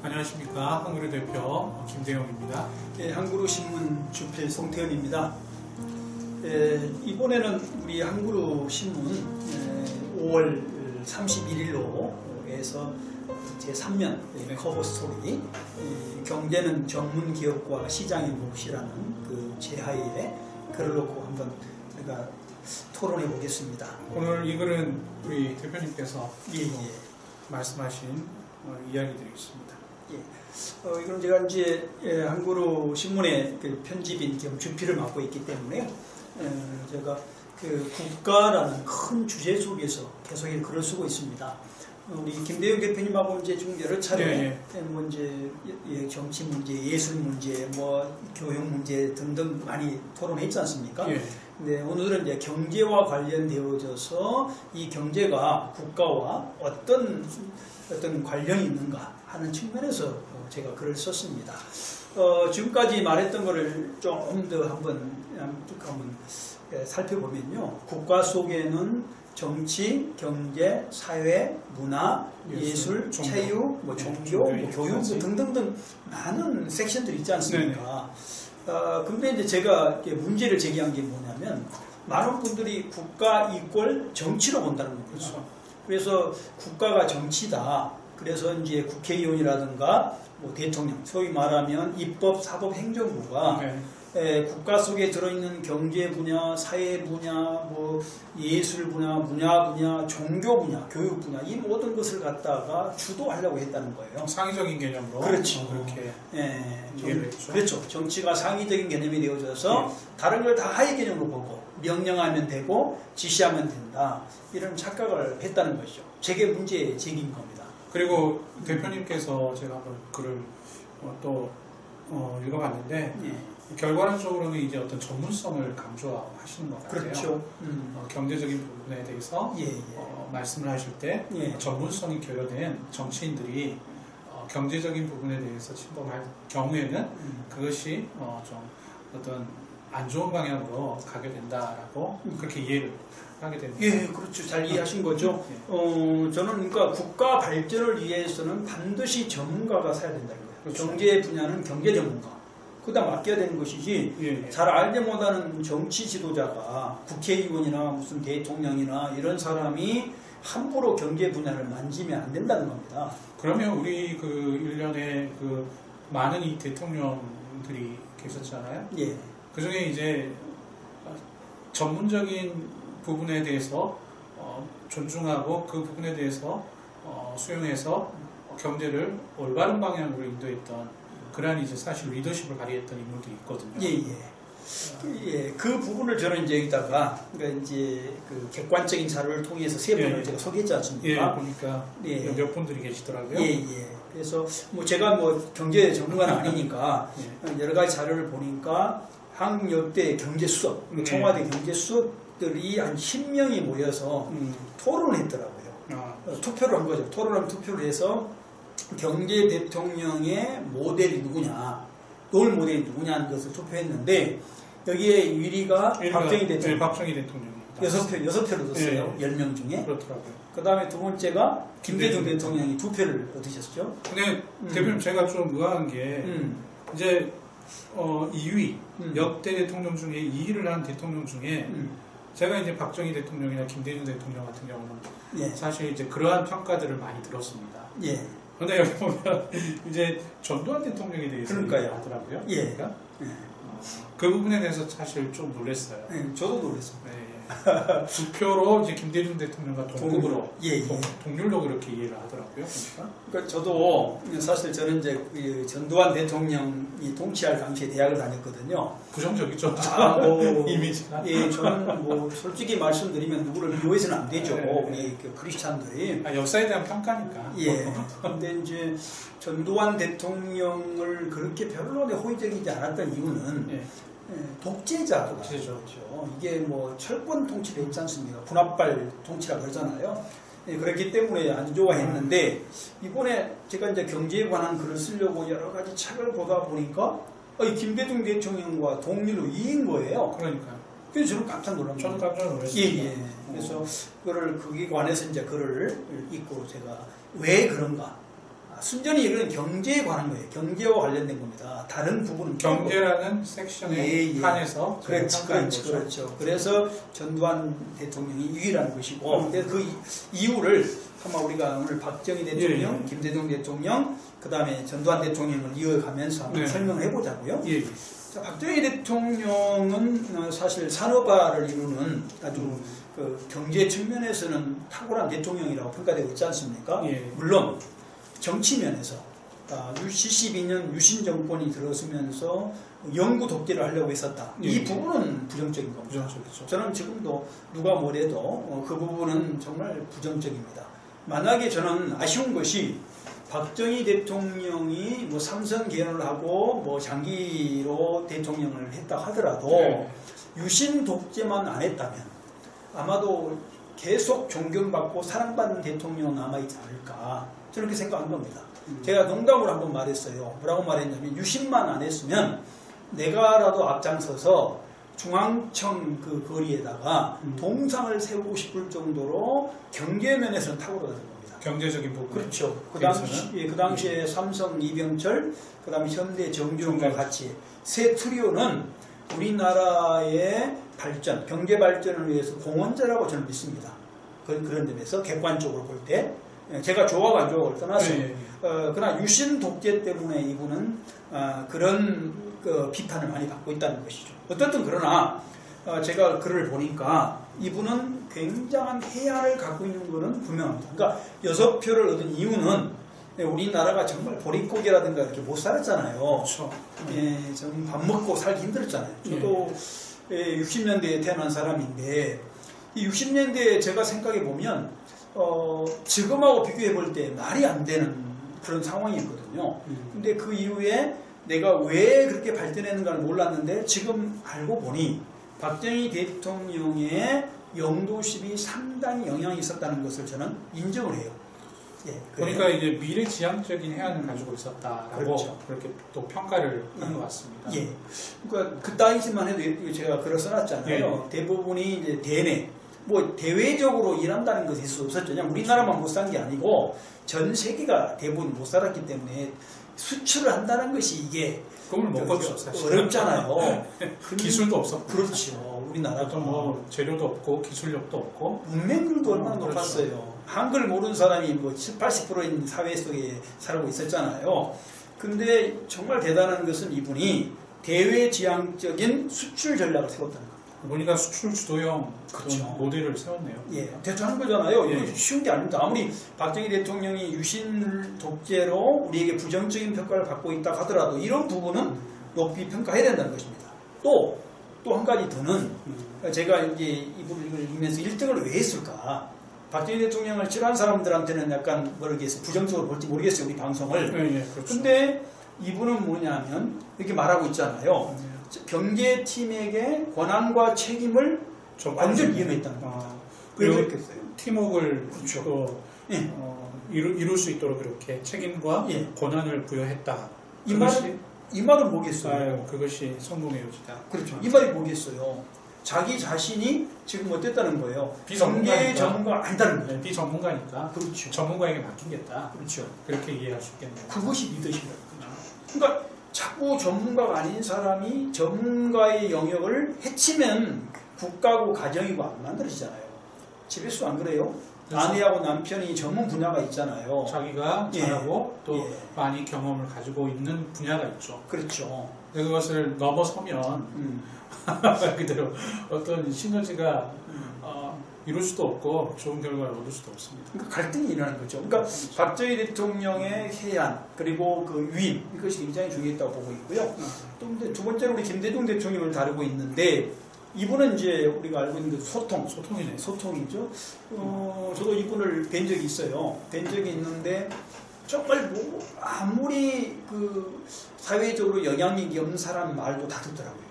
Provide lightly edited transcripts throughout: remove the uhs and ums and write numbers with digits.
안녕하십니까. 한그루 대표 김대영입니다. 한그루신문 주필 송태현입니다. 이번에는 우리 한그루신문 5월 31일로 해서 제3면 커버 스토리 경제는 전문 기업과 시장의 몫이라는 그 제하에 글을 놓고 한번 우리가 토론해 보겠습니다. 오늘 이 글은 우리 대표님께서 예. 말씀하신 이야기드리겠습니다. 이건 제가 이제 한그루 신문의 그 편집인 겸 주필을 맡고 있기 때문에 제가 그 국가라는 큰 주제 속에서 계속 글을 쓰고 있습니다. 우리 김대영 대표님하고 이제 좀 여러 차례 뭐 이제 정치 문제, 예술 문제, 뭐 교육 문제 등등 많이 토론했지 않습니까? 근데 오늘은 이제 경제와 관련되어져서 이 경제가 국가와 어떤 관련이 있는가 하는 측면에서 제가 글을 썼습니다. 지금까지 말했던 거를 좀 더 한번 살펴보면요. 국가 속에는 정치, 경제, 사회, 문화, 예술, 체육, 뭐 종교, 뭐 교육 등등등 많은 섹션들이 있지 않습니까? 근데 이제 제가 문제를 제기한 게 뭐냐면 많은 분들이 국가 이꼴 정치로 본다는 겁니다. 그렇죠. 그래서 국가가 정치다. 그래서 이제 국회의원이라든가 뭐 대통령, 소위 말하면 입법, 사법, 행정부가 국가 속에 들어있는 경제 분야, 사회 분야, 뭐 예술 분야, 문화 분야, 종교 분야, 교육 분야 이 모든 것을 갖다가 주도하려고 했다는 거예요. 상위적인 개념으로. 그렇죠. 그렇게. 그렇죠. 정치가 상위적인 개념이 되어져서 다른 걸 다 하위 개념으로 보고 명령하면 되고 지시하면 된다. 이런 착각을 했다는 것이죠. 제게 문제 제기인 겁니다. 그리고 대표님께서 제가 한번 글을 또 읽어봤는데 결과론적으로는 이제 어떤 전문성을 강조하시는 것 같아요. 그렇죠. 경제적인 부분에 대해서 말씀을 하실 때 전문성이 결여된 정치인들이 경제적인 부분에 대해서 침범할 경우에는 그것이 좀 어떤 안 좋은 방향으로 가게 된다라고 그렇게 이해를 하게 됩니다. 그렇죠. 잘 이해하신 거죠. 저는 그러니까 국가 발전을 위해서는 반드시 전문가가 사야 된다는 거예요. 그렇죠. 경제 분야는 경제 전문가. 그다 맡겨야 되는 것이지 잘 알지 못하는 정치 지도자가 국회의원이나 무슨 대통령이나 이런 사람이 함부로 경제 분야를 만지면 안 된다는 겁니다. 그러면 우리 그 일련의 그 많은 이 대통령들이 계셨잖아요. 그 중에 이제 전문적인 부분에 대해서 존중하고 그 부분에 대해서 수용해서 경제를 올바른 방향으로 인도했던 그러한 이제 사실 리더십을 발휘했던 인물들이 있거든요. 그 부분을 저는 이제 여기다가 그러니까 이제 그 객관적인 자료를 통해서 세 분을 제가 소개했지 않습니까? 보니까 몇 분들이 계시더라고요. 그래서 뭐 제가 뭐 경제 전문가는 아니니까 여러 가지 자료를 보니까 한국 역대 경제 수석, 청와대 경제 수석들이 한 10명이 모여서 토론을 했더라고요. 투표를 한 거죠. 토론하면 투표를 해서 경제 대통령의 모델이 누구냐, 롤 모델이 누구냐는 것을 투표했는데 여기에 1위가 박정희 대통령. 박정희 대통령입니다. 6표를 얻었어요. 10명 중에. 그렇더라고요. 그 다음에 두 번째가 김대중 대통령이 2표를 얻으셨죠. 근데 대표님 제가 좀 의아한 게 이제 2위 역대 대통령 중에 2위를 한 대통령 중에 제가 이제 박정희 대통령이나 김대중 대통령 같은 경우는 사실 이제 그러한 평가들을 많이 들었습니다. 근데 여기 보면 이제 전두환 대통령에 대해서 하더라고요. 그러니까 그 부분에 대해서 사실 좀 놀랐어요. 저도 놀랐습니다. 2표로 이제 김대중 대통령과 동급으로 동률로 그렇게 이해를 하더라고요. 그러니까 저도 사실 저는 이제 그 전두환 대통령이 통치할 당시에 대학을 다녔거든요. 부정적이죠. 이미지가. 저는 뭐 솔직히 말씀드리면 누구를 미워해서는 안 되죠. 우리 그 크리스찬들이. 역사에 대한 평가니까. 근데 이제 전두환 대통령을 그렇게 별로 호의적이지 않았던 이유는 독재자죠. 이게 뭐 철권 통치를 했지 않습니까? 군합발 통치라고 그러잖아요. 그렇기 때문에 안 좋아했는데 이번에 제가 이제 경제에 관한 글을 쓰려고 여러 가지 책을 보다 보니까 김대중 대통령과 동률로 2인 거예요. 그러니까요. 그래서 저는 깜짝 놀랐어요. 저도 깜짝 놀랐어요. 그래서 그거를 거기에 관해서 이제 글을 읽고 제가 왜 그런가 순전히 이건 경제에 관한 거예요. 경제와 관련된 겁니다. 다른 부분은 경제라는 섹션에 한해서 그렇죠. 그래서 전두환 대통령이 2위라는 것이고, 그래서 그 이유를 아마 우리가 오늘 박정희 대통령, 김대중 대통령, 그 다음에 전두환 대통령을 이어가면서 한번 설명을 해보자고요. 자, 박정희 대통령은 사실 산업화를 이루는 아주 그 경제 측면에서는 탁월한 대통령이라고 평가되고 있지 않습니까? 물론 정치면에서 72년 유신 정권이 들어서면서 영구 독재를 하려고 했었다. 이 부분은 부정적인 겁니다. 저는 지금도 누가 뭐래도 그 부분은 정말 부정적입니다. 만약에 저는 아쉬운 것이 박정희 대통령이 뭐 삼선 개헌을 하고 뭐 장기로 대통령을 했다 하더라도 유신 독재만 안 했다면 아마도 계속 존경받고 사랑받는 대통령 남아있지 않을까, 저는 그렇게 생각한 겁니다. 제가 농담으로 한번 말했어요. 뭐라고 말했냐면, 유신만 안 했으면 내가라도 앞장서서 중앙청 그 거리에다가 동상을 세우고 싶을 정도로 경제면에서는 탁월하다는 겁니다. 경제적인 부분. 그렇죠. 그 당시에 삼성 이병철, 그 다음에 현대 정주영과 같이 세 트리오는 우리나라의 발전, 경제 발전을 위해서 공헌자라고 저는 믿습니다. 그런 점에서 객관적으로 볼 때 제가 좋아하고 안 좋아하고를 떠나서 그러나 유신 독재 때문에 이분은 그런 그 비판을 많이 받고 있다는 것이죠. 어떻든 그러나 제가 글을 보니까 이분은 굉장한 해안을 갖고 있는 것은 분명합니다. 그러니까 6표를 얻은 이유는 우리나라가 정말 보릿고개라든가 이렇게 못 살았잖아요. 그렇죠. 좀 밥 먹고 살기 힘들었잖아요. 저도 60년대에 태어난 사람인데 이 60년대에 제가 생각해 보면 지금하고 비교해 볼 때 말이 안 되는 그런 상황이었거든요. 근데 그 이후에 내가 왜 그렇게 발전했는가를 몰랐는데 지금 알고 보니 박정희 대통령의 영도십이 상당히 영향이 있었다는 것을 저는 인정을 해요. 그러니까 이제 미래지향적인 해안을 가지고 있었다라고 그렇죠. 그렇게 또 평가를 한 것 같습니다. 그러니까 그 당시만 해도 제가 글을 써놨잖아요. 대부분이 이제 대내, 뭐 대외적으로 일한다는 것이 있었죠. 그냥 우리나라만 못 산 게 아니고 전 세계가 대부분 못 살았기 때문에 수출을 한다는 것이 이게 꿈을 못 꿨죠, 사실. 어렵잖아요. 기술도 없었고. 그렇죠. 우리나라도 뭐 재료도 없고 기술력도 없고 문맹률도 얼마나 높았어요. 한글 모르는 사람이 뭐 70, 80%인 사회 속에 살고 있었잖아요. 근데 정말 대단한 것은 이분이 대외지향적인 수출 전략을 세웠다는 겁니다. 보니까 수출 주도형 모델을 세웠네요. 대충 하는 거잖아요. 이거 쉬운 게 아닙니다. 아무리 박정희 대통령이 유신 독재로 우리에게 부정적인 평가를 받고 있다 하더라도 이런 부분은 높이 평가해야 된다는 것입니다. 또 한 가지 더는 제가 이제 이분을 읽으면서 1등을 왜 했을까? 박정희 대통령을 싫어하는 사람들한테는 약간 모르겠어요. 부정적으로 볼지 모르겠어요. 우리 방송을. 그렇죠. 근데 이분은 뭐냐면 이렇게 말하고 있잖아요. 경제팀에게 권한과 책임을 완전히 이해했다는 겁니다. 왜 그랬겠어요? 팀워크를 이룰 수 있도록 그렇게 책임과 권한을 부여했다. 이 말은 뭐겠어요? 그것이 성공의 요지다. 그렇죠. 이 말이 뭐겠어요? 자기 자신이 지금 어땠다는 거예요? 경제 전문가 아니다는 거예요. 비전문가니까. 그렇죠. 전문가에게 맡기겠다. 그렇죠. 그렇게 이해할 수 있겠네요. 그것이 리더십이라는 거죠. 그러니까 자꾸 전문가가 아닌 사람이 전문가의 영역을 해치면 국가고 가정이고 안 만들어지잖아요. 집에서 안 그래요? 그렇죠. 아내하고 남편이 전문 분야가 있잖아요. 자기가 잘하고 또 많이 경험을 가지고 있는 분야가 있죠. 그렇죠. 그것을 넘어서면 말 그대로 어떤 시너지가 이룰 수도 없고 좋은 결과를 얻을 수도 없습니다. 그러니까 갈등이 일어나는 거죠. 그러니까 박정희 대통령의 해안 그리고 그 위임 이것이 굉장히 중요했다고 보고 있고요. 또 두 번째로 우리 김대중 대통령을 다루고 있는데 이분은 이제 우리가 알고 있는 그 소통이죠. 저도 이분을 뵌 적이 있어요. 뵌 적이 있는데 정말 뭐 아무리 그 사회적으로 영향력이 없는 사람 말도 다 듣더라고요.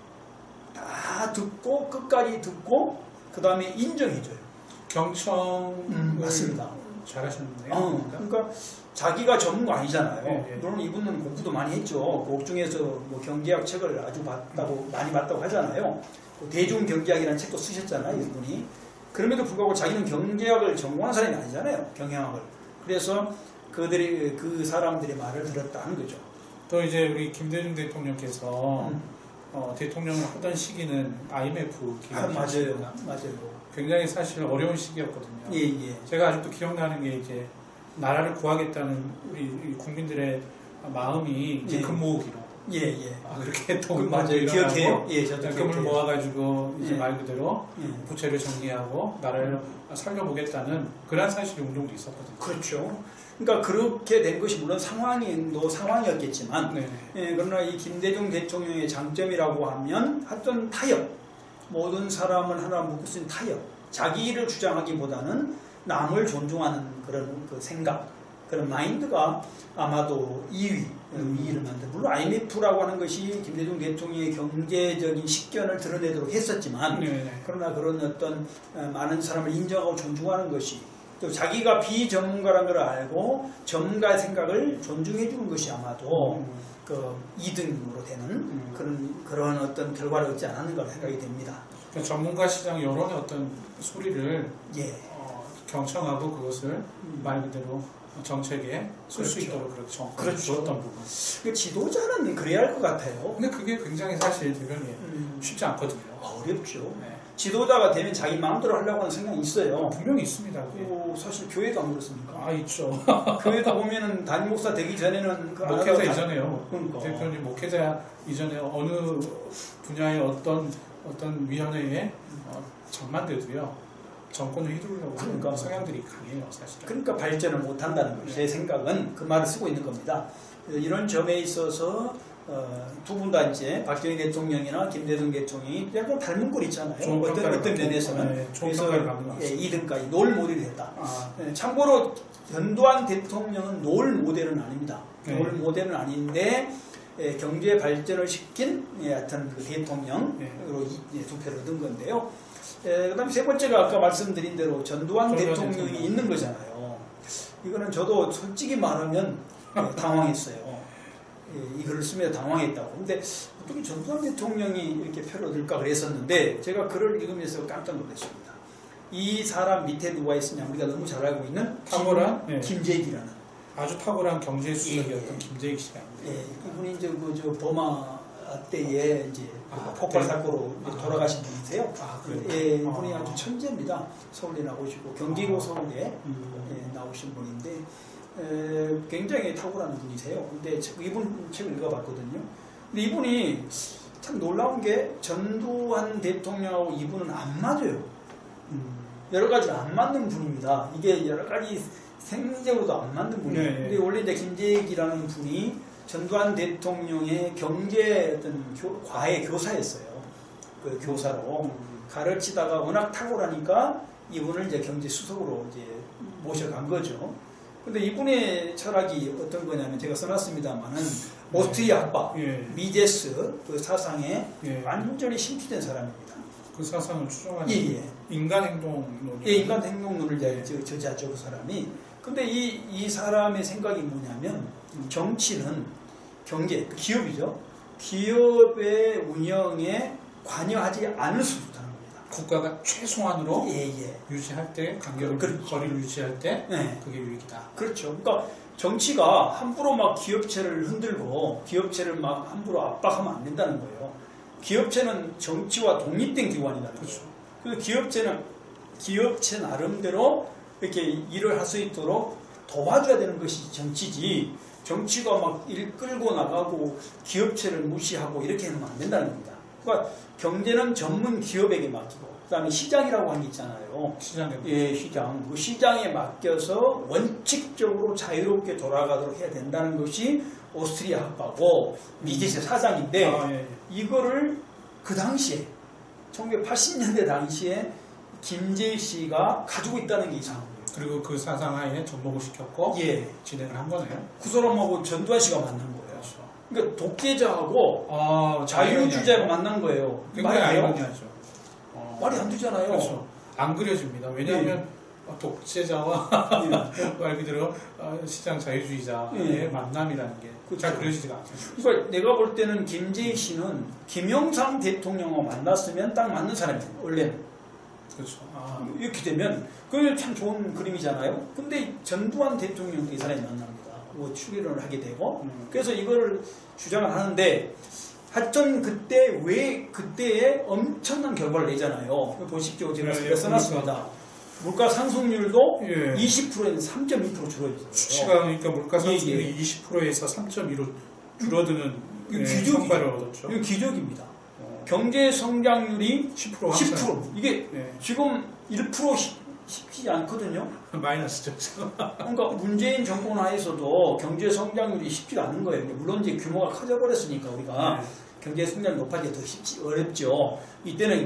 다 듣고 끝까지 듣고 그 다음에 인정해줘요. 경청 맞습니다. 잘하셨네요. 그러니까 자기가 전문가 아니잖아요. 물론 이분은 공부도 많이 했죠. 그 중에서 뭐 경제학 책을 아주 많이 봤다고 하잖아요. 대중경제학이라는 책도 쓰셨잖아요, 이분이. 그럼에도 불구하고 자기는 경제학을 전공한 사람이 아니잖아요, 경영학을. 그래서 그 사람들의 말을 들었다는 거죠. 또 이제 우리 김대중 대통령께서 대통령을 하던 시기는 IMF 기간 맞아요. 굉장히 사실 어려운 시기였거든요. 예. 제가 아직도 기억나는 게 이제 나라를 구하겠다는 우리 국민들의 마음이 이제 금 모으기로. 예. 그렇게 돈 맞아요. 기억해요. 예, 저도 금을 기억해요. 모아가지고 이제 예. 말 그대로 부채를 정리하고 나라를 살려보겠다는 그런 사실 운동도 있었거든요. 그렇죠. 그러니까 그렇게 된 것이 물론 상황이었겠지만, 네. 그러나 이 김대중 대통령의 장점이라고 하면 하여튼 타협, 모든 사람을 하나 묶을 수 있는 타협, 자기를 주장하기보다는 남을 존중하는 그런 그 생각, 그런 마인드가 아마도 2위를 만든. 물론 IMF라고 하는 것이 김대중 대통령의 경제적인 식견을 드러내도록 했었지만, 그러나 그런 어떤 많은 사람을 인정하고 존중하는 것이, 또 자기가 비전문가라는 걸 알고 전문가의 생각을 존중해 주는 것이 아마도 그 2등으로 되는 그런 어떤 결과를 얻지 않았는가 생각이 됩니다. 그러니까 전문가 시장 여론의 어떤 소리를 경청하고 그것을 말 그대로 정책에 쓸 수 있도록 그렇게 주었던 부분. 지도자는 그래야 할 것 같아요. 근데 그게 굉장히 사실 대변이 쉽지 않거든요. 어렵죠. 네. 지도자가 되면 자기 마음대로 하려고 하는 생각이 있어요. 분명히 있습니다. 사실 교회도 안 그렇습니까? 있죠. 교회도 보면은 담임 목사 되기 전에는 목회자 이전에요. 그러니까. 대표님 목회자 이전에 어느 분야의 어떤 위원회에 전망돼도요. 정권을 휘두르려고 하는 성향들이 강해요, 사실. 그러니까 발전을 못 한다는 거죠. 제 생각은 그 말을 쓰고 있는 겁니다. 이런 점에 있어서 두 분 다 이제 박정희 대통령이나 김대중 대통령이 약간 닮은 꼴 있잖아요. 어떤 면에서는. 그래서 2등까지 롤 모델이 됐다. 참고로 전두환 대통령은 롤 모델은 아닙니다. 롤 모델은 아닌데 경제 발전을 시킨 하여튼 그 대통령으로 투표를 얻은 건데요. 그 다음에 세 번째가 아까 말씀드린 대로 전두환 대통령이 있는 거잖아요. 이거는 저도 솔직히 말하면 당황했어요. 이 글을 쓰면서 당황했다고. 근데 어떻게 전두환 대통령이 이렇게 표를 얻을까 그랬었는데 제가 글을 읽으면서 깜짝 놀랐습니다. 이 사람 밑에 누가 있으냐 우리가 너무 잘 알고 있는 탁월한 김재익이라는 아주 탁월한 경제 수석이었던 김재익 씨가 이분이 이제 저 버마 때에 이제 폭발 사고로 돌아가신 분이세요. 이분이 아주 천재입니다. 서울대 나오시고 경기고 서울대 나오신 분인데 굉장히 탁월한 분이세요. 근데 이분 책을 읽어봤거든요. 근데 이분이 참 놀라운 게 전두환 대통령하고 이분은 안 맞아요. 여러 가지 안 맞는 분입니다. 이게 여러 가지 생리적으로도 안 맞는 분이에요. 근데 원래 이제 김재익이라는 분이 전두환 대통령의 경제 어떤 과외 교사였어요. 그 교사로 가르치다가 워낙 탁월하니까 이분을 이제 경제 수석으로 이제 모셔간 거죠. 근데 이분의 철학이 어떤 거냐면 제가 써놨습니다만은 오스트리아 학파 미제스 그 사상에 완전히 심취된 사람입니다. 그 사상을 추종하는 인간 행동론. 인간 행동론을 저지하죠 그 사람이. 근데 이 사람의 생각이 뭐냐면 정치는 경제, 기업이죠. 기업의 운영에 관여하지 않을 수 있다는 겁니다. 국가가 최소한으로 유지할 때, 간격을, 거리를 유지할 때 그게 유익이다. 그렇죠. 그러니까 정치가 함부로 막 기업체를 흔들고 기업체를 막 함부로 압박하면 안 된다는 거예요. 기업체는 정치와 독립된 기관이라는 거죠. 그래서 기업체는 기업체 나름대로 이렇게 일을 할 수 있도록 도와줘야 되는 것이 정치지. 정치가 막 일 끌고 나가고 기업체를 무시하고 이렇게 하면 안 된다는 겁니다. 그러니까 경제는 전문 기업에게 맡기고 그다음에 시장이라고 하는 게 있잖아요. 시장. 그 시장에 맡겨서 원칙적으로 자유롭게 돌아가도록 해야 된다는 것이 오스트리아 학파고 미제스 사상인데 이거를 그 당시에 1980년대 당시에 김재익 씨가 가지고 있다는 게 이상한 거예요. 그리고 그 사상하에 접목을 시켰고 진행을 한 거네요. 그 사람하고 전두환 씨가 만난 거예요. 그러니까 독재자하고 자유주의자가 만난 거예요. 굉장히 아이러니하죠. 말이 안 되잖아요. 그렇죠. 안 그려집니다. 왜냐하면 독재자와 말 그대로 시장 자유주의자의 만남이라는 게 잘 그려지지가 않습니다. 그러니까 내가 볼 때는 김재익 씨는 김영삼 대통령하고 만났으면 딱 맞는 사람이에요. 원래는. 그렇죠. 이렇게 되면 그게 참 좋은 그림이잖아요. 근데 전두환 대통령도 이 사람이 만납니다. 뭐 출연을 하게 되고 그래서 이걸 주장을 하는데 하여튼 그때 왜 그때에 엄청난 결과를 내잖아요. 보십시오. 제가 써놨습니다. 물가 상승률도 예. 20%에서 3.2% 줄어들어요. 수치가 그러니까 물가 상승률이 20%에서 3.2로 줄어드는 성과를 얻었죠. 이거 기적입니다. 경제 성장률이 10%. 이게 지금 1% 쉽지 않거든요. 마이너스죠. 그러니까 문재인 정권 하에서도 경제 성장률이 쉽지가 않은 거예요. 물론 이제 규모가 커져버렸으니까 우리가 경제 성장이 높아지기 더 쉽지 어렵죠. 이때는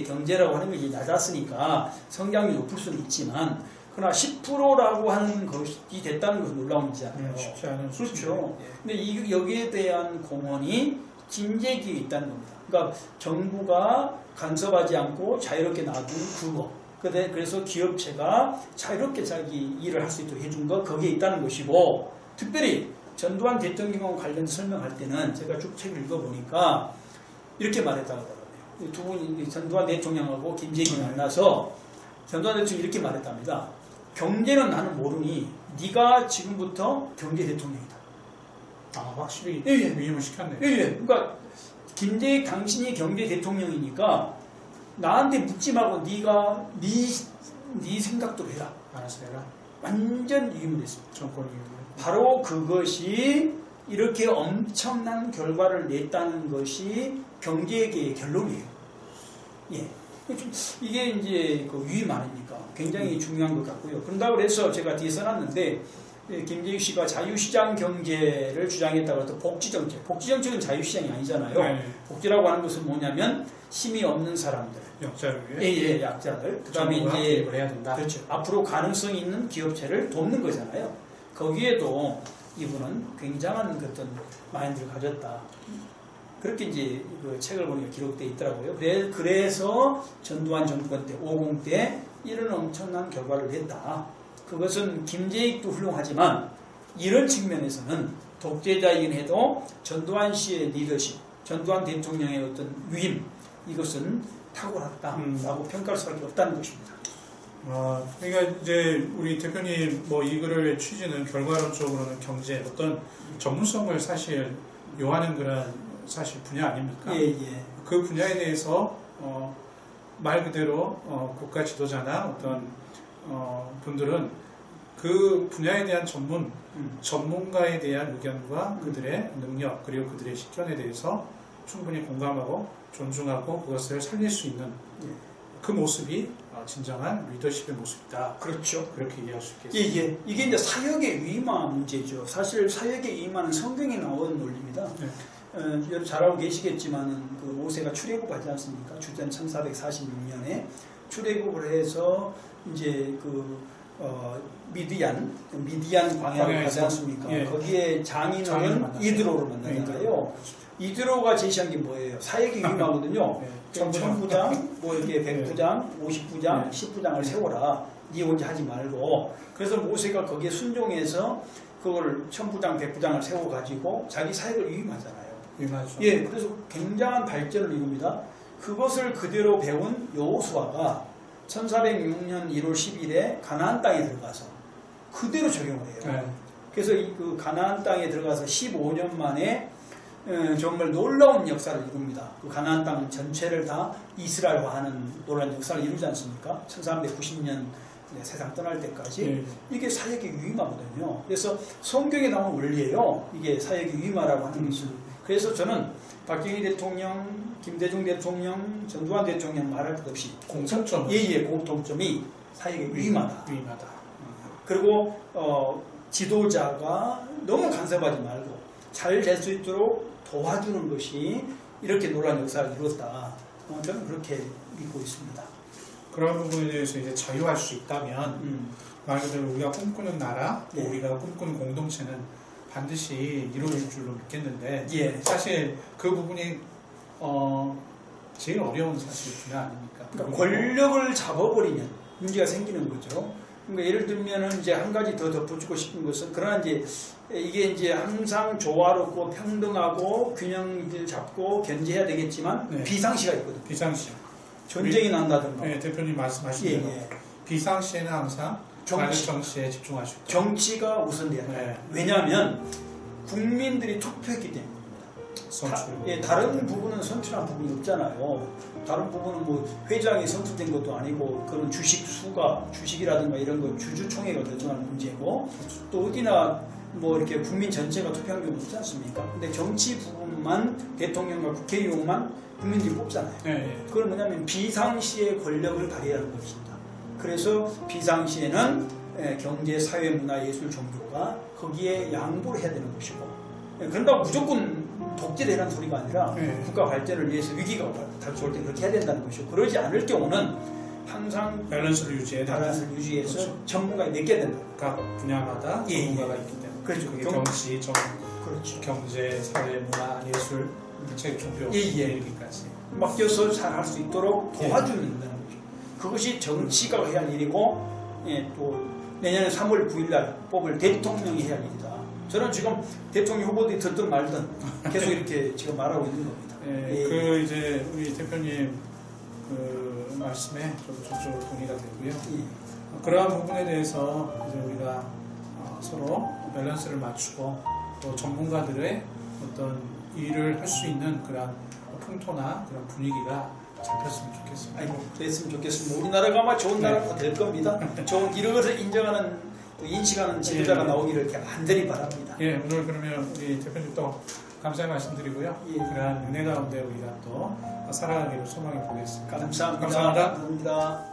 경제라고 하는 것이 낮았으니까 성장률이 높을 수는 있지만 그러나 10%라고 하는 것이 됐다는 것은 놀라운 일이잖아요. 쉽지 않은 그렇죠. 근데 여기에 대한 공헌이 김재기에 있다는 겁니다. 그러니까 정부가 간섭하지 않고 자유롭게 놔둔 그거. 그래서 기업체가 자유롭게 자기 일을 할 수 있도록 해준 거 거기에 있다는 것이고 특별히 전두환 대통령과 관련해서 설명할 때는 제가 쭉 책을 읽어보니까 이렇게 말했다고 하더라고요. 두 분이 전두환 대통령하고 김재기 만나서 전두환 대통령이 이렇게 말했답니다. 경제는 나는 모르니 네가 지금부터 경제 대통령이다. 확실히 예. 위임을 시켰네. 예. 그러니까 김재기 당신이 경제 대통령이니까 나한테 묻지 말고 네가 네 생각대로 해라. 알아서 해라. 완전 위임을 했습니다. 정권 위임. 바로 그것이 이렇게 엄청난 결과를 냈다는 것이 경제계의 결론이에요. 예. 이게 이제 그 위임 아닙니까? 굉장히 중요한 것 같고요. 그런다고 해서 제가 뒤에 써놨는데 김재규 씨가 자유시장 경제를 주장했다고 해서 복지정책. 복지정책은 자유시장이 아니잖아요. 네. 복지라고 하는 것은 뭐냐면 힘이 없는 사람들. 약자를 위해. 예, 약자들. 그 다음에 이제 해야 된다. 그렇죠. 앞으로 가능성이 있는 기업체를 돕는 거잖아요. 거기에도 이분은 굉장한 어떤 마인드를 가졌다. 그렇게 이제 그 책을 보니까 기록되어 있더라고요. 그래서 전두환 정권 때, 50 때 이런 엄청난 결과를 냈다. 그것은 김재익도 훌륭하지만 이런 측면에서는 독재자이긴 해도 전두환 씨의 리더십, 전두환 대통령의 어떤 위임, 이것은 탁월하다라고 평가할 수밖에 없다는 것입니다. 그러니까 이제 우리 대표님 뭐 이 글의 취지는 결과론적으로는 경제 어떤 전문성을 사실 요하는 그런 사실 분야 아닙니까? 예. 그 분야에 대해서 말 그대로 국가 지도자나 어떤 분들은 그 분야에 대한 전문가에 대한 의견과 그들의 능력 그리고 그들의 식견에 대해서 충분히 공감하고 존중하고 그것을 살릴 수 있는 그 모습이 진정한 리더십의 모습이다. 그렇죠. 그렇게 이해할 수 있겠습니다. 예. 이게 이제 사역의 위임화 문제죠. 사실 사역의 위임화는 성경에 나오는 논리입니다. 여러분 잘 알고 계시겠지만은 그 모세가 출애굽하지 않습니까? 주전 1446년에 출애굽을 해서 이제 미디안 광야를 가지 않습니까? 예. 거기에 장인어른 이드로를 만나잖아요. 이드로가 제시한 게 뭐예요? 사역의 위임하거든요. 천부장, 뭐 이렇게 100부장, 50부장, 10부장을 세워라. 네 혼자 하지 말고. 그래서 모세가 거기에 순종해서 그걸 1000부장, 100부장을 세워가지고 자기 사역을 위임하잖아요. 위임하죠. 예, 그래서 굉장한 발전을 이룹니다. 그것을 그대로 배운 여호수아가 1406년 1월 10일에 가나안 땅에 들어가서 그대로 적용을 해요. 그래서 그 가나안 땅에 들어가서 15년 만에 정말 놀라운 역사를 이룹니다. 그 가나안 땅 전체를 다 이스라엘화하는 놀라운 역사를 이루지 않습니까? 1390년 세상 떠날 때까지 이게 사역의 위임하거든요. 그래서 성경에 나온 원리예요. 이게 사역의 위임하라고 하는 것은. 그래서 저는 박정희 대통령, 김대중 대통령, 전두환 대통령 말할 것 없이 공통점이 사역의 위임하다. 그리고 지도자가 너무 간섭하지 말고 잘 될 수 있도록 도와주는 것이 이렇게 놀라운 역사를 이뤘다. 저는 그렇게 믿고 있습니다. 그런 부분에 대해서 이제 자유할 수 있다면 말 그대로 우리가 꿈꾸는 나라, 우리가 꿈꾸는 공동체는 반드시 이루어질 줄로 믿겠는데 사실 그 부분이 제일 어려운 사실 분야 아닙니까? 그러니까 권력을 잡아버리면 문제가 생기는 거죠. 그러니까 예를 들면은 이제 한 가지 더 덧붙이고 싶은 것은 그러나 이게 이제 항상 조화롭고 평등하고 균형을 잡고 견제해야 되겠지만 비상시가 있거든요. 비상시. 전쟁이 난다든가. 네, 대표님 말씀하신 대로 비상시에는 항상 정치에 집중하시고 정치가 우선돼야 돼요. 네. 왜냐하면 국민들이 투표했기 때문입니다. 다른 부분은 선출한 부분이 없잖아요. 다른 부분은 뭐 회장이 선출된 것도 아니고 그런 주식이라든가 이런 거 주주총회가 결정하는 문제고 또 어디나 뭐 이렇게 국민 전체가 투표한 경우 있지 않습니까? 근데 정치 부분만 대통령과 국회의원만 국민들이 뽑잖아요. 그건 뭐냐면 비상시에 권력을 발휘하는 것입니다. 그래서 비상시에는 경제, 사회, 문화, 예술, 종교가 거기에 양보를 해야 되는 것이고 그런다고 무조건 독재를 해라는 소리가 아니라 국가 발전을 위해서 위기가 닥쳐올 때 그렇게 해야 된다는 것이고 그러지 않을 경우는 항상 밸런스를 유지해서 그렇죠. 전문가가 맡겨야 된다. 각 분야마다 전문가가 있기 때문에 그렇죠. 그게 정치, 그렇죠. 경제, 사회, 문화, 예술, 책, 종교 이르기까지 맡겨서 잘 할 수 있도록 도와주는 거죠. 그것이 정치가 해야 할 일이고 또 내년에 3월 9일 날 뽑을 대통령이 해야 할 일이다. 저는 지금 대통령 후보들이 들든 말든 계속 이렇게 지금 말하고 있는 겁니다. 그 이제 우리 대표님 그 말씀에 저도 전적으로 동의가 되고요. 그러한 부분에 대해서 이제 우리가 서로 밸런스를 맞추고 또 전문가들의 어떤 일을 할 수 있는 그런 풍토나 그런 분위기가 잡혔으면 좋겠습니다. 아이고, 됐으면 좋겠습니다. 우리나라가 아마 좋은 나라가 될 겁니다. 좋은 이런 것을 인정하는, 인식하는 지도자가 나오기를 이렇게 간절히 바랍니다. 오늘 그러면 우리 대표님 또 감사의 말씀드리고요. 그러한 은혜 가운데 우리가 또 살아가기를 소망해 보겠습니다. 감사합니다. 감사합니다. 감사합니다.